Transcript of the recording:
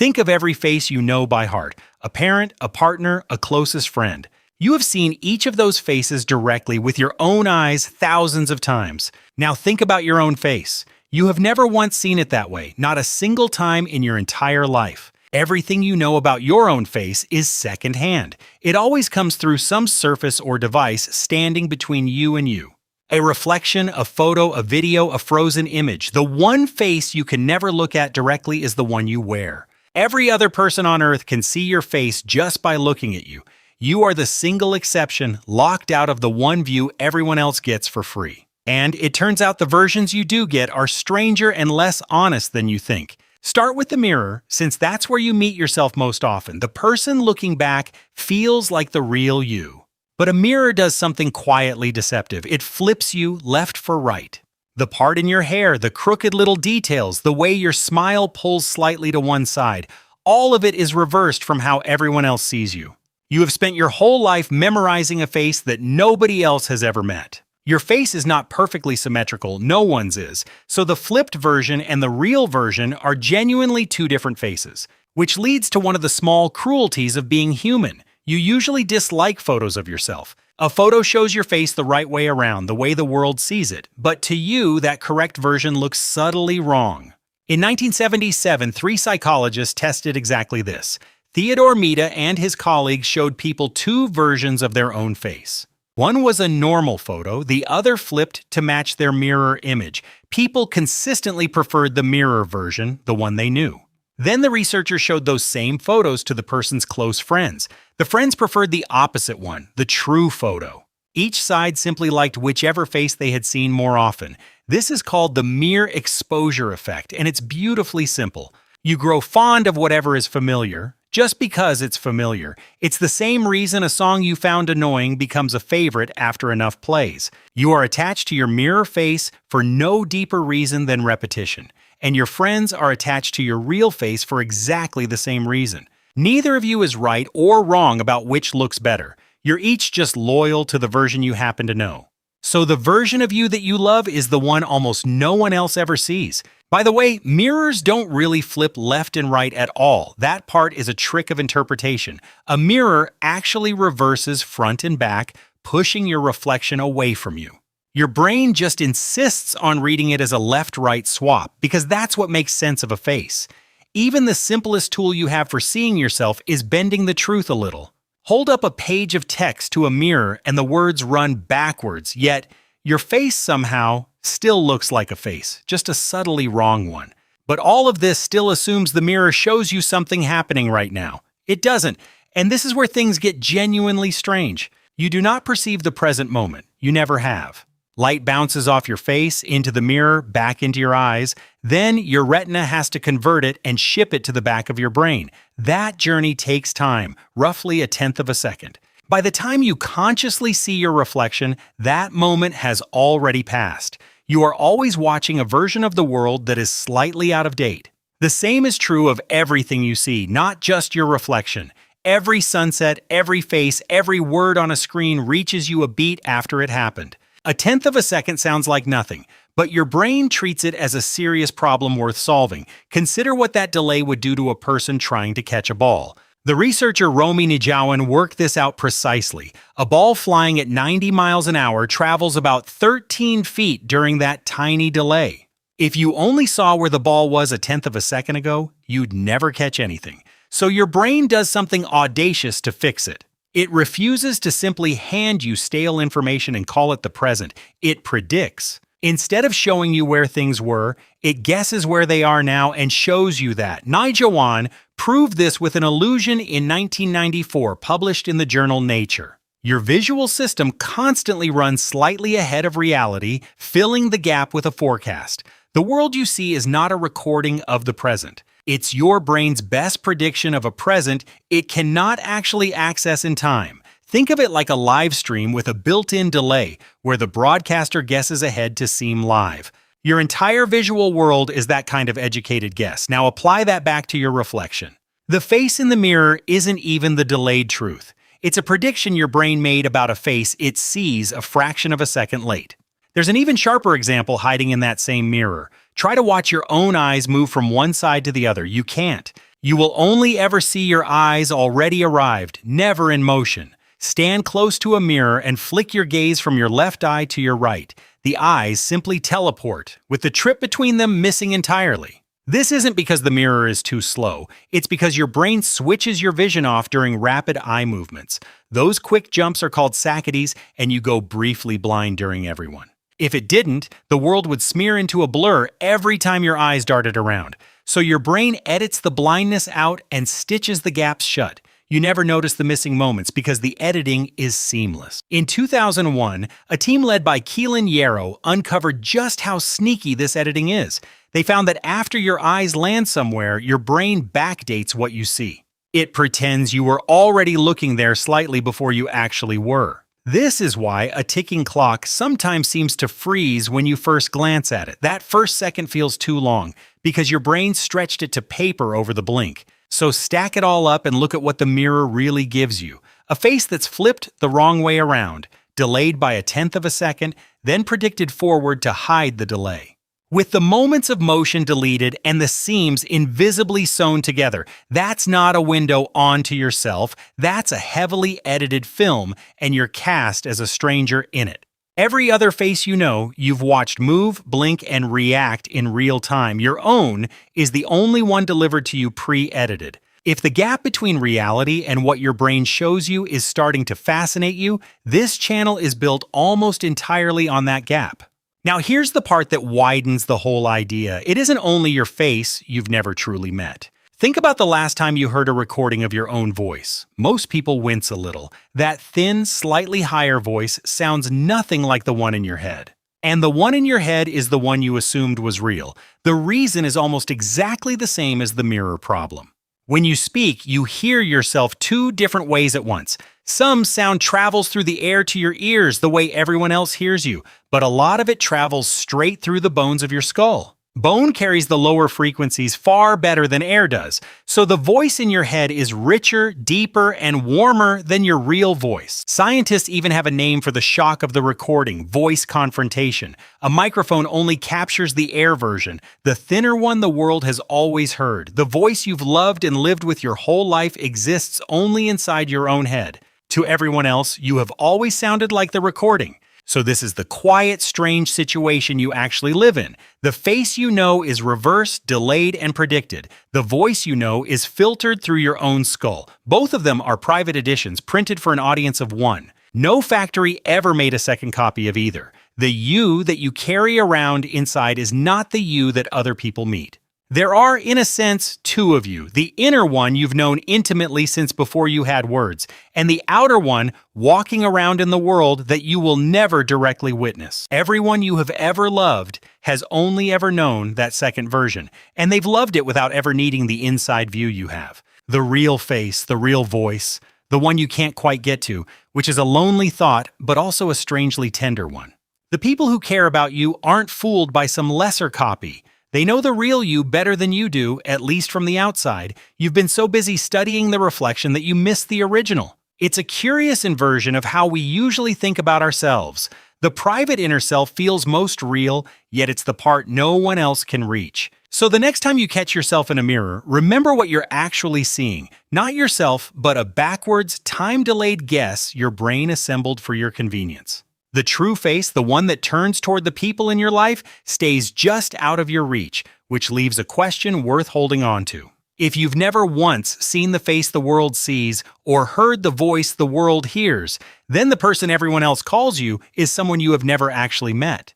Think of every face you know by heart: a parent, a partner, a closest friend. You have seen each of those faces directly with your own eyes thousands of times. Now think about your own face. You have never once seen it that way, not a single time in your entire life. Everything you know about your own face is secondhand. It always comes through some surface or device standing between you and you. A reflection, a photo, a video, a frozen image. The one face you can never look at directly is the one you wear. Every other person on earth can see your face just by looking at you. You are the single exception, locked out of the one view everyone else gets for free. And it turns out the versions you do get are stranger and less honest than you think. Start with the mirror, since that's where you meet yourself most often. The person looking back feels like the real you. But a mirror does something quietly deceptive. It flips you left for right. The part in your hair, the crooked little details, the way your smile pulls slightly to one side, all of it is reversed from how everyone else sees you. You have spent your whole life memorizing a face that nobody else has ever met. Your face is not perfectly symmetrical, no one's is, so the flipped version and the real version are genuinely two different faces, which leads to one of the small cruelties of being human. You usually dislike photos of yourself. A photo shows your face the right way around, the way the world sees it, but to you, that correct version looks subtly wrong. In 1977, 3 psychologists tested exactly this. Theodore Mita and his colleagues showed people 2 versions of their own face. One was a normal photo, the other flipped to match their mirror image. People consistently preferred the mirror version, the one they knew. Then the researchers showed those same photos to the person's close friends. The friends preferred the opposite one, the true photo. Each side simply liked whichever face they had seen more often. This is called the mere exposure effect, and it's beautifully simple. You grow fond of whatever is familiar, just because it's familiar. It's the same reason a song you found annoying becomes a favorite after enough plays. You are attached to your mirror face for no deeper reason than repetition, and your friends are attached to your real face for exactly the same reason. Neither of you is right or wrong about which looks better. You're each just loyal to the version you happen to know. So the version of you that you love is the one almost no one else ever sees. By the way, mirrors don't really flip left and right at all. That part is a trick of interpretation. A mirror actually reverses front and back, pushing your reflection away from you. Your brain just insists on reading it as a left-right swap because that's what makes sense of a face. Even the simplest tool you have for seeing yourself is bending the truth a little. Hold up a page of text to a mirror and the words run backwards, yet your face somehow still looks like a face, just a subtly wrong one. But all of this still assumes the mirror shows you something happening right now. It doesn't, and this is where things get genuinely strange. You do not perceive the present moment. You never have. Light bounces off your face, into the mirror, back into your eyes. Then your retina has to convert it and ship it to the back of your brain. That journey takes time, roughly 1/10 of a second. By the time you consciously see your reflection, that moment has already passed. You are always watching a version of the world that is slightly out of date. The same is true of everything you see, not just your reflection. Every sunset, every face, every word on a screen reaches you a beat after it happened. 1/10 of a second sounds like nothing, but your brain treats it as a serious problem worth solving. Consider what that delay would do to a person trying to catch a ball. The researcher Romy Nijawan worked this out precisely. A ball flying at 90 miles an hour travels about 13 feet during that tiny delay. If you only saw where the ball was 1/10 of a second ago, you'd never catch anything. So your brain does something audacious to fix it. It refuses to simply hand you stale information and call it the present. It predicts. Instead of showing you where things were, it guesses where they are now and shows you that. Nijawan proved this with an illusion in 1994, published in the journal Nature. Your visual system constantly runs slightly ahead of reality, filling the gap with a forecast. The world you see is not a recording of the present. It's your brain's best prediction of a present it cannot actually access in time. Think of it like a live stream with a built-in delay, where the broadcaster guesses ahead to seem live. Your entire visual world is that kind of educated guess. Now apply that back to your reflection. The face in the mirror isn't even the delayed truth. It's a prediction your brain made about a face it sees a fraction of a second late. There's an even sharper example hiding in that same mirror. Try to watch your own eyes move from one side to the other. You can't. You will only ever see your eyes already arrived, never in motion. Stand close to a mirror and flick your gaze from your left eye to your right. The eyes simply teleport, with the trip between them missing entirely. This isn't because the mirror is too slow, it's because your brain switches your vision off during rapid eye movements. Those quick jumps are called saccaties, and you go briefly blind during everyone. If it didn't, the world would smear into a blur every time your eyes darted around. So your brain edits the blindness out and stitches the gaps shut. You never notice the missing moments because the editing is seamless. In 2001, a team led by Keelan Yarrow uncovered just how sneaky this editing is. They found that after your eyes land somewhere, your brain backdates what you see. It pretends you were already looking there slightly before you actually were. This is why a ticking clock sometimes seems to freeze when you first glance at it. That first second feels too long because your brain stretched it to paper over the blink. So stack it all up and look at what the mirror really gives you. A face that's flipped the wrong way around, delayed by 1/10 of a second, then predicted forward to hide the delay. With the moments of motion deleted and the seams invisibly sewn together, that's not a window onto yourself, that's a heavily edited film, and you're cast as a stranger in it. Every other face you know, you've watched move, blink, and react in real time. Your own is the only one delivered to you pre-edited. If the gap between reality and what your brain shows you is starting to fascinate you, this channel is built almost entirely on that gap. Now here's the part that widens the whole idea. It isn't only your face you've never truly met. Think about the last time you heard a recording of your own voice. Most people wince a little. That thin, slightly higher voice sounds nothing like the one in your head. And the one in your head is the one you assumed was real. The reason is almost exactly the same as the mirror problem. When you speak, you hear yourself two different ways at once. Some sound travels through the air to your ears the way everyone else hears you, but a lot of it travels straight through the bones of your skull. Bone carries the lower frequencies far better than air does, so the voice in your head is richer, deeper, and warmer than your real voice. Scientists even have a name for the shock of the recording: voice confrontation. A microphone only captures the air version, the thinner one the world has always heard. The voice you've loved and lived with your whole life exists only inside your own head. To everyone else, you have always sounded like the recording. So this is the quiet, strange situation you actually live in. The face you know is reversed, delayed, and predicted. The voice you know is filtered through your own skull. Both of them are private editions printed for an audience of one. No factory ever made a second copy of either. The you that you carry around inside is not the you that other people meet. There are, in a sense, two of you. The inner one you've known intimately since before you had words, and the outer one walking around in the world that you will never directly witness. Everyone you have ever loved has only ever known that second version, and they've loved it without ever needing the inside view you have. The real face, the real voice, the one you can't quite get to, which is a lonely thought, but also a strangely tender one. The people who care about you aren't fooled by some lesser copy. They know the real you better than you do, at least from the outside. You've been so busy studying the reflection that you missed the original. It's a curious inversion of how we usually think about ourselves. The private inner self feels most real, yet it's the part no one else can reach. So the next time you catch yourself in a mirror, remember what you're actually seeing. Not yourself, but a backwards, time-delayed guess your brain assembled for your convenience. The true face, the one that turns toward the people in your life, stays just out of your reach, which leaves a question worth holding on to. If you've never once seen the face the world sees or heard the voice the world hears, then the person everyone else calls you is someone you have never actually met.